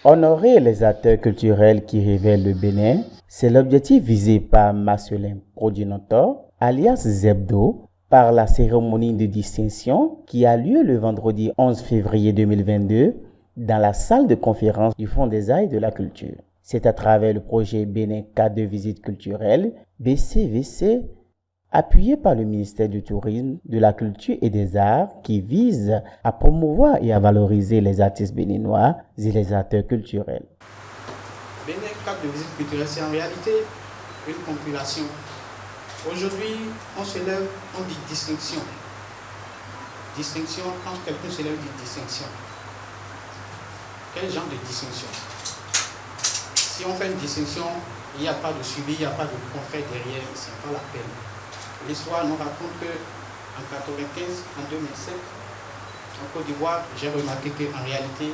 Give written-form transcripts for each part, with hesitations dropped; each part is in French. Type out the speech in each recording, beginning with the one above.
Honorer les acteurs culturels qui révèlent le Bénin, c'est l'objectif visé par Marcelin Prodinotor, alias Zebdo, par la cérémonie de distinction qui a lieu le vendredi 11 février 2022 dans la salle de conférence du Fonds des Arts et de la Culture. C'est à travers le projet Bénin Carte de visite culturelle, BCVC, appuyé par le ministère du Tourisme, de la Culture et des Arts, qui vise à promouvoir et à valoriser les artistes béninois et les acteurs culturels. Bénin Carte de visite culturelle, c'est en réalité une compilation. Aujourd'hui, on se lève, on dit distinction. Distinction, quand quelqu'un se lève, dit distinction. Quel genre de distinction? Si on fait une distinction, il n'y a pas de suivi, il n'y a pas de concret derrière, c'est pas la peine. L'histoire nous raconte qu'en 1995, en 2007, en Côte d'Ivoire, j'ai remarqué qu'en réalité,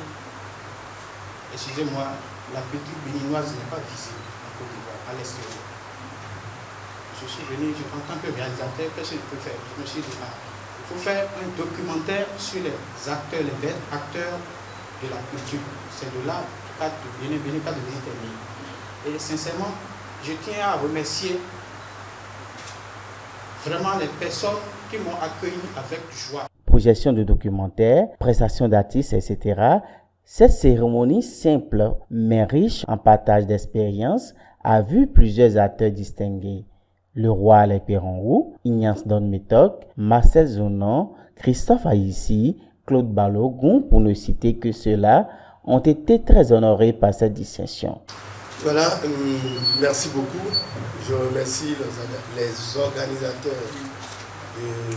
excusez-moi, la culture béninoise n'est pas visible en Côte d'Ivoire, à l'extérieur. Je suis venu, en tant que réalisateur, qu'est-ce que je peux faire? Je me suis dit, il faut faire un documentaire sur les acteurs, les vrais acteurs de la culture. C'est de là, Bénin Carte de visite est né. Et sincèrement, je tiens à remercier vraiment les personnes qui m'ont accueilli avec joie. Projection de documentaires, prestation d'artistes, etc. Cette cérémonie simple mais riche en partage d'expériences a vu plusieurs acteurs distingués. Le roi Alain Perron-Roux, Ignace Don Métoc, Marcel Zonon, Christophe Aïssi, Claude Balogun, pour ne citer que ceux-là, ont été très honorés par cette distinction. Voilà, merci beaucoup. Je remercie les organisateurs de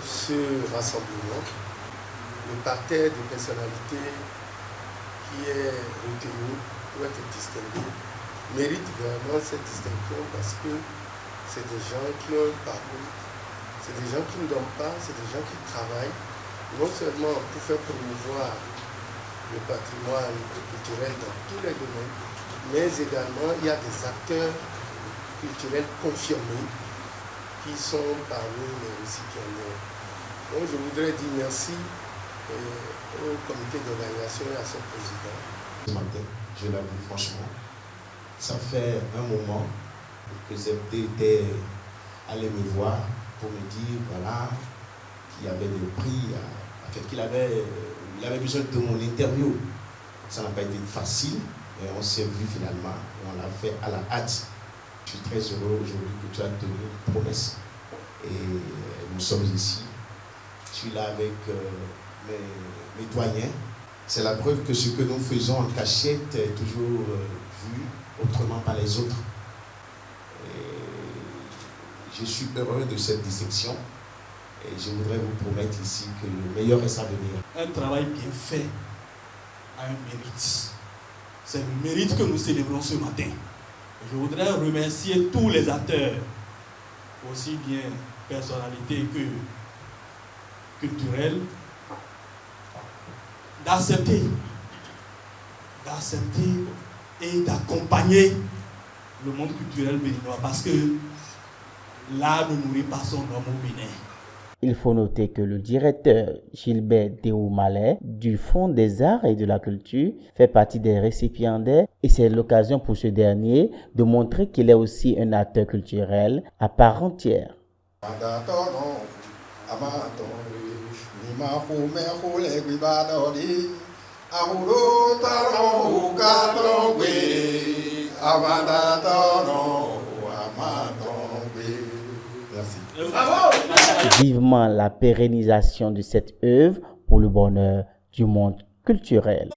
ce rassemblement. Le parterre de personnalités qui est retenu pour être distingué mérite vraiment cette distinction parce que c'est des gens qui ont un parcours, c'est des gens qui ne dorment pas, c'est des gens qui travaillent non seulement pour faire promouvoir le patrimoine culturel dans tous les domaines, mais également il y a des acteurs culturels confirmés qui sont parmi les récipiendaires. Donc je voudrais dire merci au comité d'organisation et à son président. Ce matin, je l'avoue franchement, ça fait un moment que Zebdo était allé me voir pour me dire voilà, qu'il y avait des prix, en fait, qu'il avait besoin de mon interview. Ça n'a pas été facile, mais on s'est vu finalement et on l'a fait à la hâte. Je suis très heureux aujourd'hui que tu as tenu une promesse et nous sommes ici. Je suis là avec mes doyens. C'est la preuve que ce que nous faisons en cachette est toujours vu autrement par les autres. Et je suis heureux de cette distinction et je voudrais vous promettre ici que le meilleur est à venir. Un travail bien fait a un mérite. C'est le mérite que nous célébrons ce matin. Je voudrais remercier tous les acteurs, aussi bien personnalités que culturelles, d'accepter et d'accompagner le monde culturel béninois parce que l'art ne nourrit pas son homme au Bénin. Il faut noter que le directeur Gilbert Déoumalet du Fonds des Arts et de la Culture fait partie des récipiendaires et c'est l'occasion pour ce dernier de montrer qu'il est aussi un acteur culturel à part entière. Vivement la pérennisation de cette œuvre pour le bonheur du monde culturel.